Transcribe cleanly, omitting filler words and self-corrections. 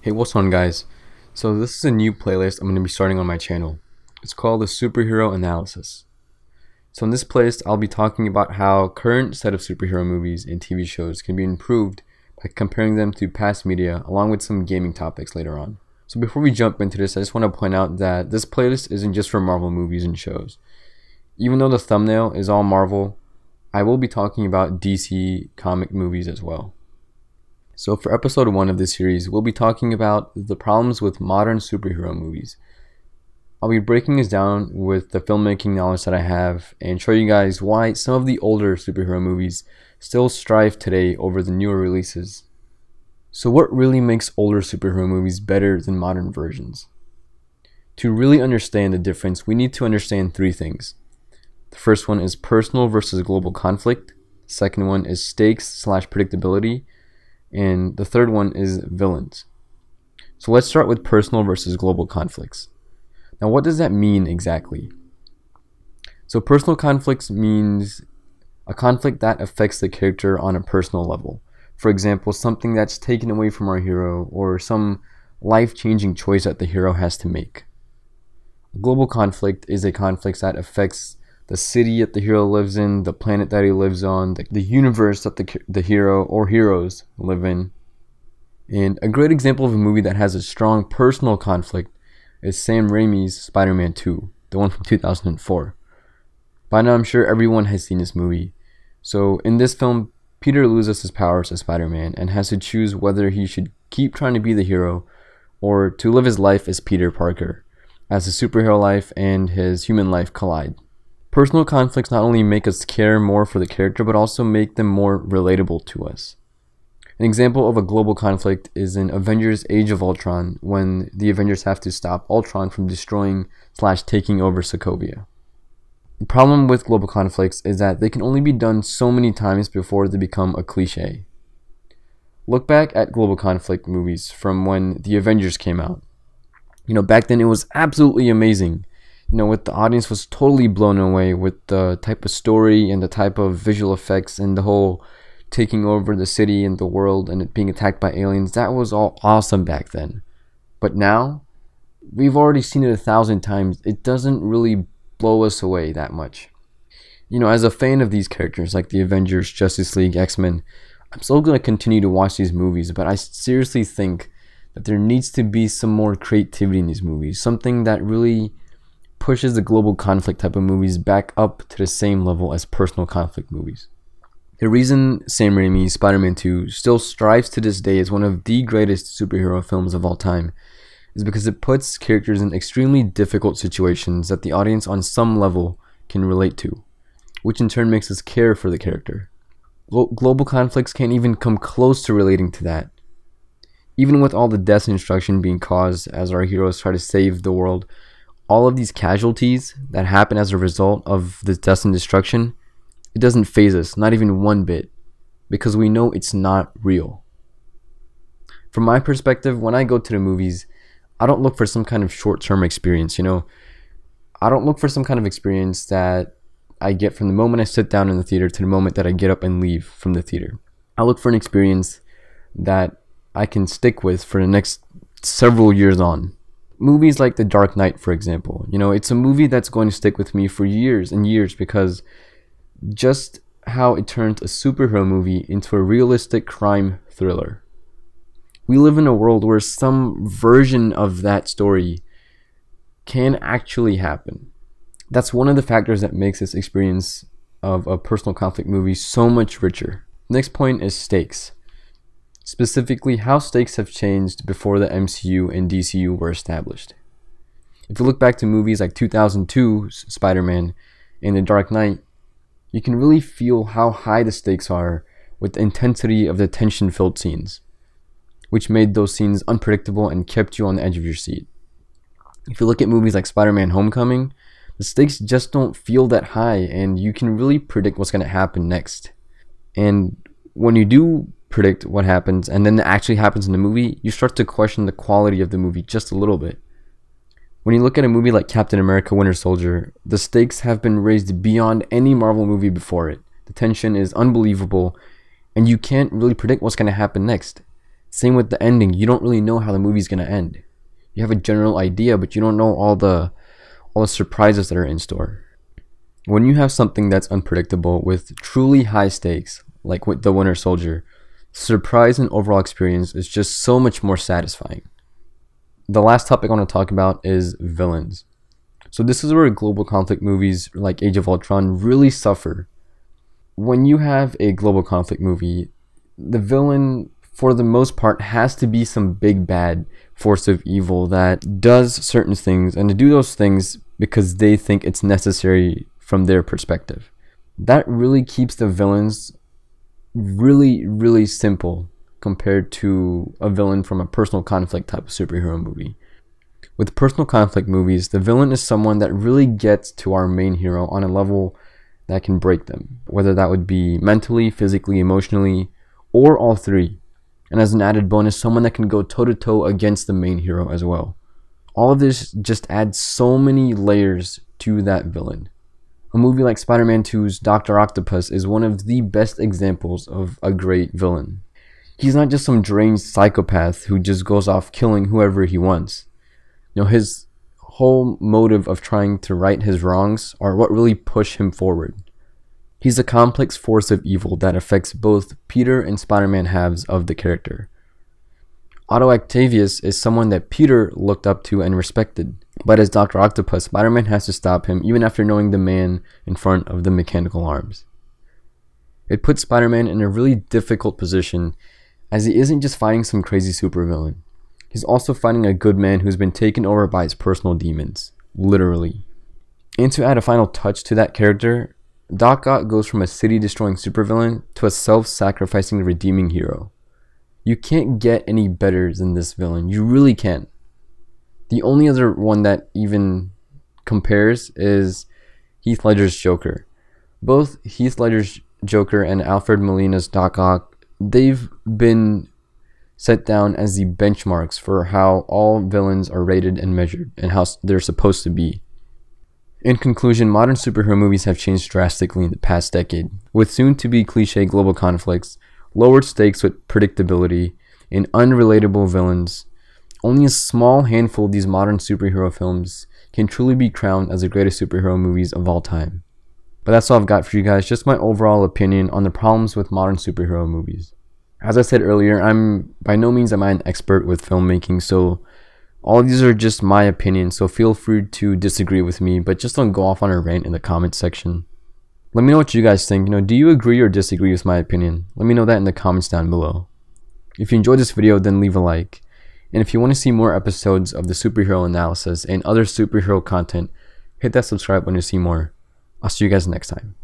Hey, what's on, guys? So this is a new playlist I'm going to be starting on my channel. It's called the Superhero Analysis. So in this playlist, I'll be talking about how current set of superhero movies and TV shows can be improved by comparing them to past media, along with some gaming topics later on. So before we jump into this, I just want to point out that this playlist isn't just for Marvel movies and shows. Even though the thumbnail is all Marvel, I will be talking about DC comic movies as well. So for episode 1 of this series, we'll be talking about the problems with modern superhero movies. I'll be breaking this down with the filmmaking knowledge that I have and show you guys why some of the older superhero movies still strive today over the newer releases. So what really makes older superhero movies better than modern versions? To really understand the difference, we need to understand 3 things. The first one is personal versus global conflict. The second one is stakes/predictability. And the third one is villains. So let's start with personal versus global conflicts. Now, what does that mean exactly? So personal conflicts means a conflict that affects the character on a personal level. For example, something that's taken away from our hero or some life-changing choice that the hero has to make. A global conflict is a conflict that affects the city that the hero lives in, the planet that he lives on, the universe that the hero or heroes live in. And a great example of a movie that has a strong personal conflict is Sam Raimi's Spider-Man 2, the one from 2004. By now I'm sure everyone has seen this movie. So in this film, Peter loses his powers as Spider-Man and has to choose whether he should keep trying to be the hero or to live his life as Peter Parker, as his superhero life and his human life collide. Personal conflicts not only make us care more for the character, but also make them more relatable to us. An example of a global conflict is in Avengers Age of Ultron, when the Avengers have to stop Ultron from destroying/taking over Sokovia. The problem with global conflicts is that they can only be done so many times before they become a cliche. Look back at global conflict movies from when the Avengers came out. Back then it was absolutely amazing. With the audience was totally blown away with the type of story and the type of visual effects and the whole taking over the city and the world and it being attacked by aliens. That was all awesome back then. But now, we've already seen it 1,000 times. It doesn't really blow us away that much. As a fan of these characters like the Avengers, Justice League, X-Men, I'm still going to continue to watch these movies, but I seriously think that there needs to be some more creativity in these movies. Something that really pushes the global conflict type of movies back up to the same level as personal conflict movies. The reason Sam Raimi's Spider-Man 2 still strives to this day as one of the greatest superhero films of all time is because it puts characters in extremely difficult situations that the audience on some level can relate to, which in turn makes us care for the character. Global conflicts can't even come close to relating to that. Even with all the deaths and destruction being caused as our heroes try to save the world, all of these casualties that happen as a result of this death and destruction, it doesn't faze us, not even one bit, because we know it's not real. From my perspective, when I go to the movies, I don't look for some kind of short-term experience, I don't look for some kind of experience that I get from the moment I sit down in the theater to the moment that I get up and leave from the theater. I look for an experience that I can stick with for the next several years on. Movies like The Dark Knight, for example, it's a movie that's going to stick with me for years and years because just how it turns a superhero movie into a realistic crime thriller. We live in a world where some version of that story can actually happen. That's one of the factors that makes this experience of a personal conflict movie so much richer. Next point is stakes. Specifically, how stakes have changed before the MCU and DCU were established. If you look back to movies like 2002's Spider-Man and The Dark Knight, you can really feel how high the stakes are with the intensity of the tension-filled scenes, which made those scenes unpredictable and kept you on the edge of your seat. If you look at movies like Spider-Man Homecoming, the stakes just don't feel that high and you can really predict what's going to happen next. And when you do predict what happens and then it actually happens in the movie, you start to question the quality of the movie just a little bit. When you look at a movie like Captain America Winter Soldier, the stakes have been raised beyond any Marvel movie before it. The tension is unbelievable and you can't really predict what's going to happen next. Same with the ending. You don't really know how the movie's gonna end. You have a general idea, but you don't know all the surprises that are in store. When you have something that's unpredictable with truly high stakes, like with The Winter Soldier, surprise and overall experience is just so much more satisfying. The last topic I want to talk about is villains. So this is where global conflict movies like Age of Ultron really suffer. When you have a global conflict movie, the villain for the most part has to be some big bad force of evil that does certain things, and to do those things because they think it's necessary from their perspective. That really keeps the villains really simple compared to a villain from a personal conflict type of superhero movie. With personal conflict movies, the villain is someone that really gets to our main hero on a level that can break them, whether that would be mentally, physically, emotionally, or all three. And as an added bonus, someone that can go toe-to-toe against the main hero as well. All of this just adds so many layers to that villain. A movie like Spider-Man 2's Dr. Octopus is one of the best examples of a great villain. He's not just some deranged psychopath who just goes off killing whoever he wants. His whole motive of trying to right his wrongs are what really push him forward. He's a complex force of evil that affects both Peter and Spider-Man halves of the character. Otto Octavius is someone that Peter looked up to and respected, but as Dr. Octopus, Spider-Man has to stop him even after knowing the man in front of the mechanical arms. It puts Spider-Man in a really difficult position, as he isn't just fighting some crazy supervillain. He's also fighting a good man who's been taken over by his personal demons, literally. And to add a final touch to that character, Doc Ock goes from a city-destroying supervillain to a self-sacrificing redeeming hero. You can't get any better than this villain. You really can't. The only other one that even compares is Heath Ledger's Joker. Both Heath Ledger's Joker and Alfred Molina's Doc Ock, they've been set down as the benchmarks for how all villains are rated and measured and how they're supposed to be. In conclusion, modern superhero movies have changed drastically in the past decade, with soon-to-be cliché global conflicts, lowered stakes with predictability, and unrelatable villains. Only a small handful of these modern superhero films can truly be crowned as the greatest superhero movies of all time. But that's all I've got for you guys, just my overall opinion on the problems with modern superhero movies. As I said earlier, by no means am I an expert with filmmaking, so all of these are just my opinion, so feel free to disagree with me, but just don't go off on a rant in the comments section. Let me know what you guys think. Do you agree or disagree with my opinion? Let me know that in the comments down below. If you enjoyed this video, then leave a like. And if you want to see more episodes of the superhero analysis and other superhero content, hit that subscribe button to see more. I'll see you guys next time.